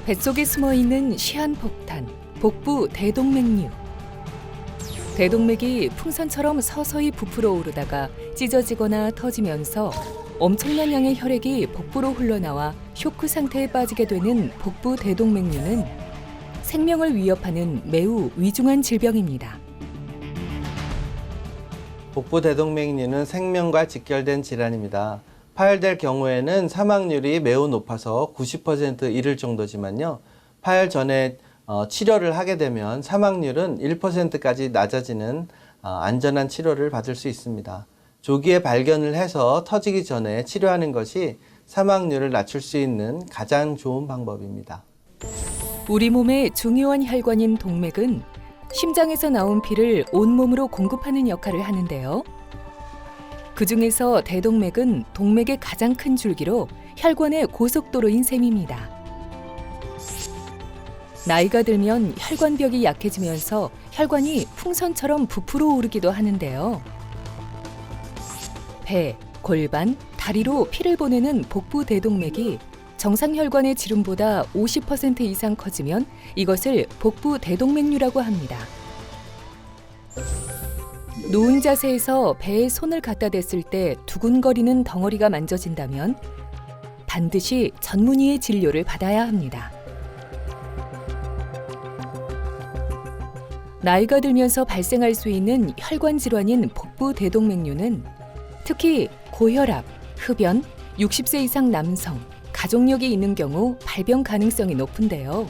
뱃속에 숨어있는 시한폭탄, 복부 대동맥류. 대동맥이 풍선처럼 서서히 부풀어 오르다가 찢어지거나 터지면서 엄청난 양의 혈액이 복부로 흘러나와 쇼크 상태에 빠지게 되는 복부 대동맥류는 생명을 위협하는 매우 위중한 질병입니다. 복부 대동맥류는 생명과 직결된 질환입니다. 파열될 경우에는 사망률이 매우 높아서 90% 이를 정도지만요. 파열 전에 치료를 하게 되면 사망률은 1%까지 낮아지는 안전한 치료를 받을 수 있습니다. 조기에 발견을 해서 터지기 전에 치료하는 것이 사망률을 낮출 수 있는 가장 좋은 방법입니다. 우리 몸의 중요한 혈관인 동맥은 심장에서 나온 피를 온몸으로 공급하는 역할을 하는데요. 그 중에서 대동맥은 동맥의 가장 큰 줄기로 혈관의 고속도로인 셈입니다. 나이가 들면 혈관벽이 약해지면서 혈관이 풍선처럼 부풀어 오르기도 하는데요. 배, 골반, 다리로 피를 보내는 복부 대동맥이 정상 혈관의 지름보다 50% 이상 커지면 이것을 복부 대동맥류라고 합니다. 누운 자세에서 배에 손을 갖다 댔을 때 두근거리는 덩어리가 만져진다면 반드시 전문의의 진료를 받아야 합니다. 나이가 들면서 발생할 수 있는 혈관 질환인 복부 대동맥류는 특히 고혈압, 흡연, 60세 이상 남성, 가족력이 있는 경우 발병 가능성이 높은데요.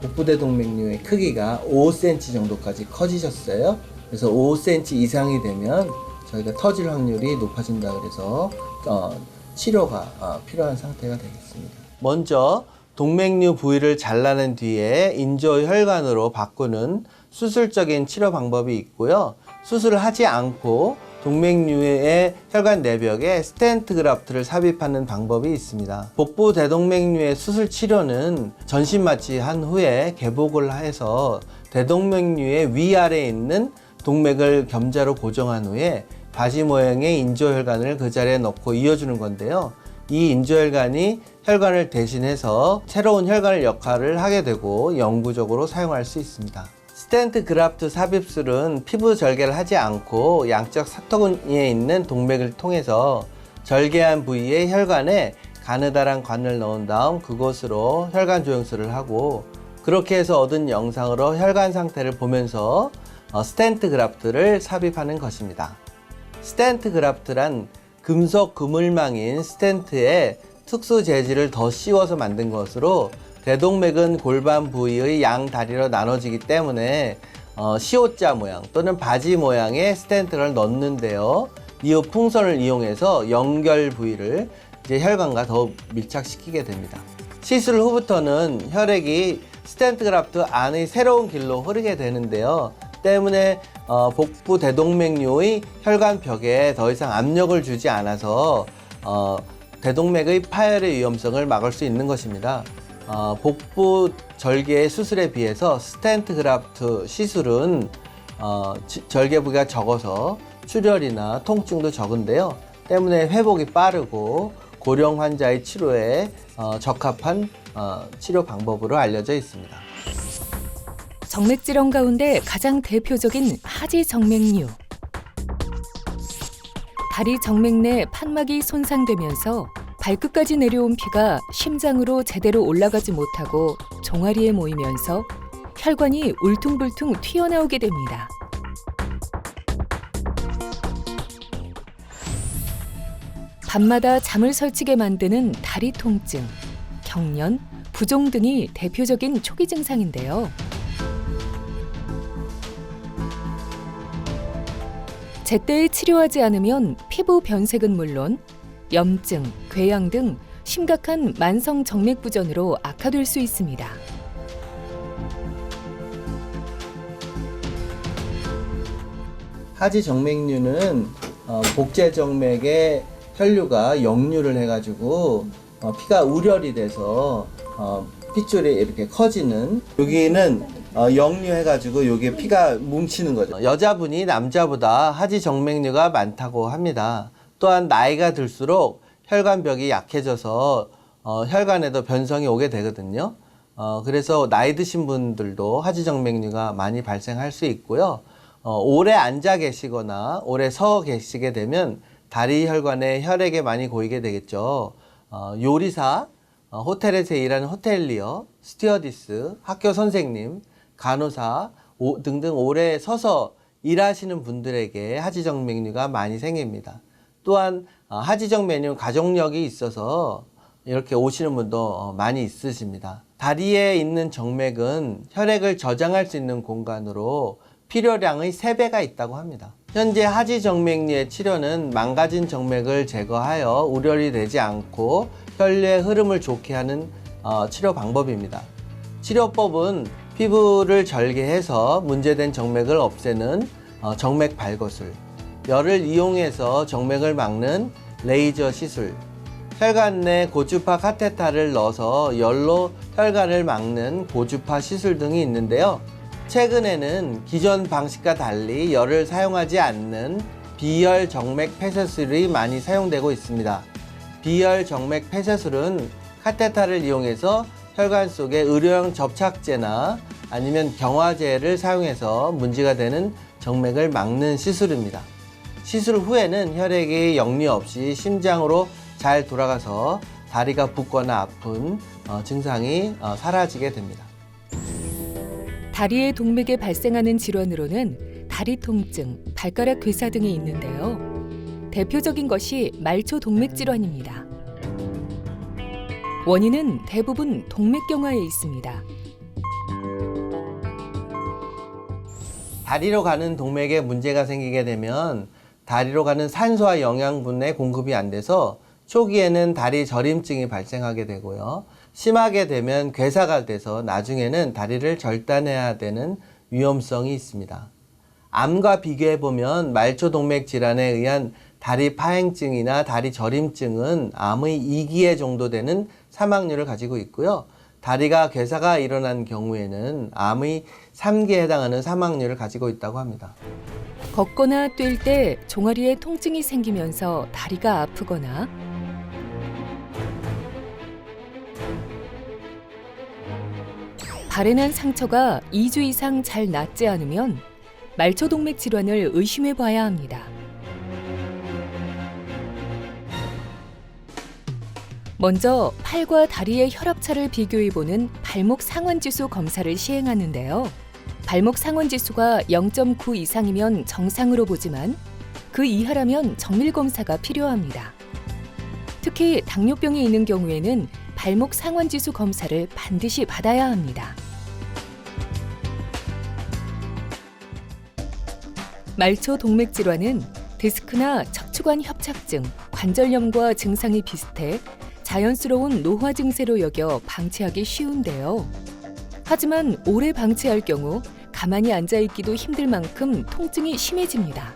복부 대동맥류의 크기가 5cm 정도까지 커지셨어요. 그래서 5cm 이상이 되면 저희가 터질 확률이 높아진다 그래서 치료가 필요한 상태가 되겠습니다. 먼저 동맥류 부위를 잘라낸 뒤에 인조혈관으로 바꾸는 수술적인 치료 방법이 있고요. 수술을 하지 않고 동맥류의 혈관 내벽에 스텐트 그라프트를 삽입하는 방법이 있습니다. 복부 대동맥류의 수술 치료는 전신 마취한 후에 개복을 해서 대동맥류의 위아래에 있는 동맥을 겸자로 고정한 후에 바지 모양의 인조혈관을 그 자리에 넣고 이어주는 건데요. 이 인조혈관이 혈관을 대신해서 새로운 혈관의 역할을 하게 되고 영구적으로 사용할 수 있습니다. 스텐트 그라프트 삽입술은 피부 절개를 하지 않고 양쪽 사토근에 있는 동맥을 통해서 절개한 부위의 혈관에 가느다란 관을 넣은 다음 그곳으로 혈관 조영술을 하고 그렇게 해서 얻은 영상으로 혈관 상태를 보면서 스텐트 그라프트를 삽입하는 것입니다. 스텐트 그라프트란 금속 그물망인 스텐트에 특수 재질을 더 씌워서 만든 것으로 대동맥은 골반 부위의 양 다리로 나눠지기 때문에 시옷자 모양 또는 바지 모양의 스텐트를 넣는데요. 이후 풍선을 이용해서 연결 부위를 이제 혈관과 더 밀착시키게 됩니다. 시술 후부터는 혈액이 스텐트 그라프트 안의 새로운 길로 흐르게 되는데요. 때문에 복부 대동맥류의 혈관벽에 더 이상 압력을 주지 않아서 대동맥의 파열의 위험성을 막을 수 있는 것입니다. 복부 절개 수술에 비해서 스텐트 그라프트 시술은 절개 부위가 적어서 출혈이나 통증도 적은데요. 때문에 회복이 빠르고 고령 환자의 치료에 적합한 치료 방법으로 알려져 있습니다. 정맥질환 가운데 가장 대표적인 하지 정맥류. 다리 정맥 내 판막이 손상되면서 발끝까지 내려온 피가 심장으로 제대로 올라가지 못하고 종아리에 모이면서 혈관이 울퉁불퉁 튀어나오게 됩니다. 밤마다 잠을 설치게 만드는 다리 통증, 경련, 부종 등이 대표적인 초기 증상인데요. 제때에 치료하지 않으면 피부 변색은 물론 염증, 궤양 등 심각한 만성 정맥부전으로 악화될 수 있습니다. 하지 정맥류는 복제 정맥의 혈류가 역류를 해가지고 피가 우렬이 돼서 핏줄이 이렇게 커지는, 여기는 역류해가지고 여기에 피가 뭉치는 거죠. 여자분이 남자보다 하지 정맥류가 많다고 합니다. 또한 나이가 들수록 혈관벽이 약해져서 혈관에도 변성이 오게 되거든요. 그래서 나이 드신 분들도 하지정맥류가 많이 발생할 수 있고요. 오래 앉아 계시거나 오래 서 계시게 되면 다리 혈관에 혈액이 많이 고이게 되겠죠. 요리사, 호텔에서 일하는 호텔리어, 스튜어디스, 학교 선생님, 간호사 등등 오래 서서 일하시는 분들에게 하지정맥류가 많이 생깁니다. 또한 하지정맥류 가족력이 있어서 이렇게 오시는 분도 많이 있으십니다. 다리에 있는 정맥은 혈액을 저장할 수 있는 공간으로 필요량의 3배가 있다고 합니다. 현재 하지정맥류의 치료는 망가진 정맥을 제거하여 우려이 되지 않고 혈류의 흐름을 좋게 하는 치료 방법입니다. 치료법은 피부를 절개해서 문제된 정맥을 없애는 정맥 발거술, 열을 이용해서 정맥을 막는 레이저 시술, 혈관 내 고주파 카테타를 넣어서 열로 혈관을 막는 고주파 시술 등이 있는데요. 최근에는 기존 방식과 달리 열을 사용하지 않는 비열 정맥 폐쇄술이 많이 사용되고 있습니다. 비열 정맥 폐쇄술은 카테타를 이용해서 혈관 속에 의료용 접착제나 아니면 경화제를 사용해서 문제가 되는 정맥을 막는 시술입니다. 시술 후에는 혈액이 역류 없이 심장으로 잘 돌아가서 다리가 붓거나 아픈 증상이 사라지게 됩니다. 다리의 동맥에 발생하는 질환으로는 다리 통증, 발가락 괴사 등이 있는데요. 대표적인 것이 말초 동맥 질환입니다. 원인은 대부분 동맥경화에 있습니다. 다리로 가는 동맥에 문제가 생기게 되면 다리로 가는 산소와 영양분의 공급이 안 돼서 초기에는 다리 저림증이 발생하게 되고요. 심하게 되면 괴사가 돼서 나중에는 다리를 절단해야 되는 위험성이 있습니다. 암과 비교해 보면 말초동맥 질환에 의한 다리 파행증이나 다리 저림증은 암의 2기에 정도 되는 사망률을 가지고 있고요. 다리가 괴사가 일어난 경우에는 암의 3기에 해당하는 사망률을 가지고 있다고 합니다. 걷거나 뛸 때 종아리에 통증이 생기면서 다리가 아프거나 발에 난 상처가 2주 이상 잘 낫지 않으면 말초동맥 질환을 의심해 봐야 합니다. 먼저 팔과 다리의 혈압차를 비교해보는 발목 상완지수 검사를 시행하는데요. 발목 상완지수가 0.9 이상이면 정상으로 보지만 그 이하라면 정밀검사가 필요합니다. 특히 당뇨병이 있는 경우에는 발목 상완지수 검사를 반드시 받아야 합니다. 말초 동맥 질환은 디스크나 척추관 협착증, 관절염과 증상이 비슷해 자연스러운 노화 증세로 여겨 방치하기 쉬운데요. 하지만 오래 방치할 경우 가만히 앉아 있기도 힘들 만큼 통증이 심해집니다.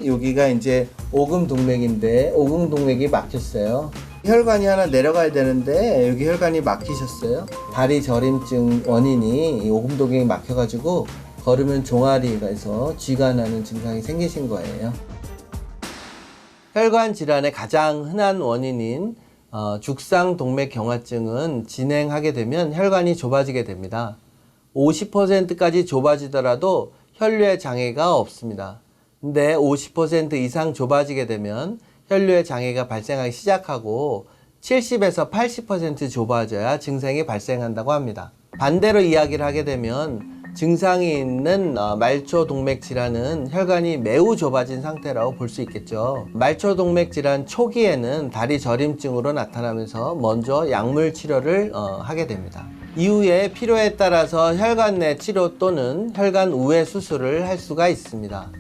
여기가 이제 오금동맥인데 오금동맥이 막혔어요. 혈관이 하나 내려가야 되는데 여기 혈관이 막히셨어요. 다리 저림증 원인이 이 오금동맥이 막혀가지고 걸으면 종아리에서 쥐가 나는 증상이 생기신 거예요. 혈관 질환의 가장 흔한 원인인 죽상동맥경화증은 진행하게 되면 혈관이 좁아지게 됩니다. 50%까지 좁아지더라도 혈류의 장애가 없습니다. 근데 50% 이상 좁아지게 되면 혈류의 장애가 발생하기 시작하고 70에서 80% 좁아져야 증상이 발생한다고 합니다. 반대로 이야기를 하게 되면 증상이 있는 말초동맥 질환은 혈관이 매우 좁아진 상태라고 볼 수 있겠죠. 말초동맥 질환 초기에는 다리 저림증으로 나타나면서 먼저 약물 치료를 하게 됩니다. 이후에 필요에 따라서 혈관 내 치료 또는 혈관 우회 수술을 할 수가 있습니다.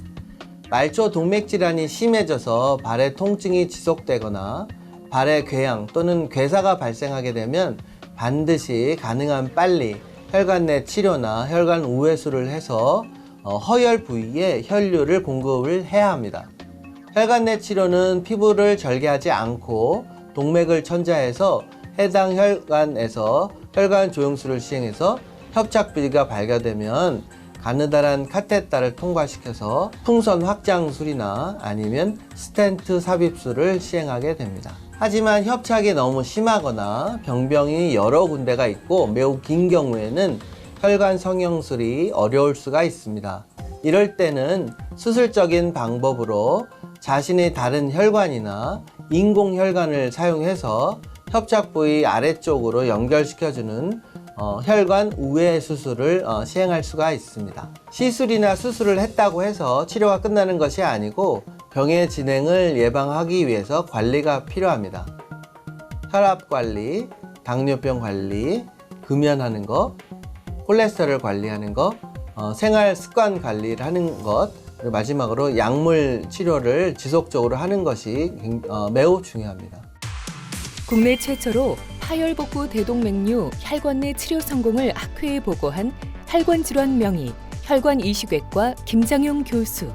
말초동맥 질환이 심해져서 발의 통증이 지속되거나 발의 궤양 또는 괴사가 발생하게 되면 반드시 가능한 빨리 혈관 내 치료나 혈관 우회수를 해서 허혈 부위에 혈류를 공급을 해야 합니다. 혈관 내 치료는 피부를 절개하지 않고 동맥을 천자해서 해당 혈관에서 혈관 조영술을 시행해서 협착부위가 발견되면 가느다란 카테타를 통과시켜서 풍선 확장술이나 아니면 스텐트 삽입술을 시행하게 됩니다. 하지만 협착이 너무 심하거나 병변이 여러 군데가 있고 매우 긴 경우에는 혈관 성형술이 어려울 수가 있습니다. 이럴 때는 수술적인 방법으로 자신의 다른 혈관이나 인공혈관을 사용해서 협착 부위 아래쪽으로 연결시켜주는 혈관 우회 수술을 시행할 수가 있습니다. 시술이나 수술을 했다고 해서 치료가 끝나는 것이 아니고 병의 진행을 예방하기 위해서 관리가 필요합니다. 혈압 관리, 당뇨병 관리, 금연하는 것, 콜레스테롤 관리하는 것, 생활 습관 관리를 하는 것, 그리고 마지막으로 약물 치료를 지속적으로 하는 것이 매우 중요합니다. 국내 최초로 파열복부 대동맥류 혈관 내 치료 성공을 학회에 보고한 혈관질환 명의 혈관이식외과 김장용 교수.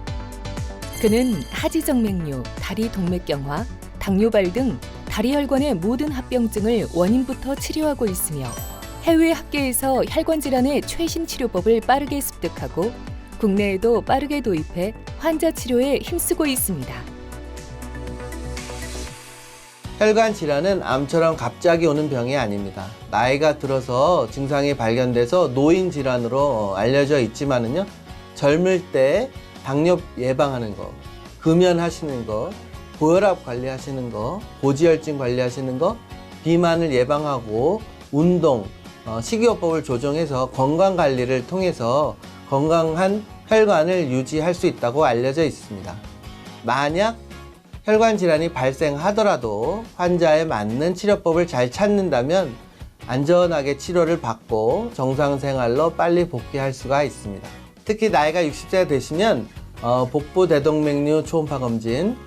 그는 하지정맥류, 다리동맥경화, 당뇨발 등 다리혈관의 모든 합병증을 원인부터 치료하고 있으며 해외 학계에서 혈관 질환의 최신 치료법을 빠르게 습득하고 국내에도 빠르게 도입해 환자 치료에 힘쓰고 있습니다. 혈관 질환은 암처럼 갑자기 오는 병이 아닙니다. 나이가 들어서 증상이 발견돼서 노인 질환으로 알려져 있지만은요, 젊을 때 당뇨 예방하는 거, 금연하시는 거, 고혈압 관리하시는 거, 고지혈증 관리하시는 거, 비만을 예방하고 운동, 식이요법을 조정해서 건강 관리를 통해서 건강한 혈관을 유지할 수 있다고 알려져 있습니다. 만약 혈관 질환이 발생하더라도 환자에 맞는 치료법을 잘 찾는다면 안전하게 치료를 받고 정상 생활로 빨리 복귀할 수가 있습니다. 특히 나이가 60세가 되시면 복부 대동맥류 초음파 검진,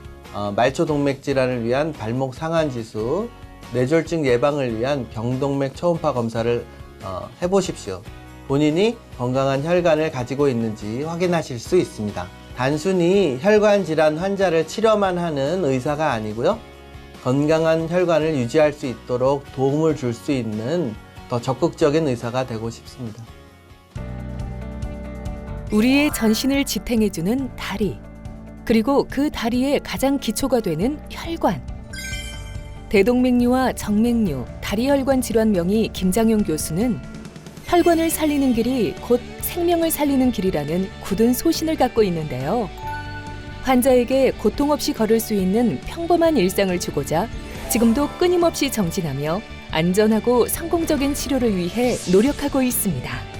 말초 동맥 질환을 위한 발목 상한지수, 뇌졸중 예방을 위한 경동맥 초음파 검사를 해보십시오. 본인이 건강한 혈관을 가지고 있는지 확인하실 수 있습니다. 단순히 혈관 질환 환자를 치료만 하는 의사가 아니고요, 건강한 혈관을 유지할 수 있도록 도움을 줄 수 있는 더 적극적인 의사가 되고 싶습니다. 우리의 전신을 지탱해주는 다리, 그리고 그 다리의 가장 기초가 되는 혈관. 대동맥류와 정맥류, 다리혈관 질환 명의 김장용 교수는 혈관을 살리는 길이 곧 생명을 살리는 길이라는 굳은 소신을 갖고 있는데요. 환자에게 고통 없이 걸을 수 있는 평범한 일상을 주고자 지금도 끊임없이 정진하며 안전하고 성공적인 치료를 위해 노력하고 있습니다.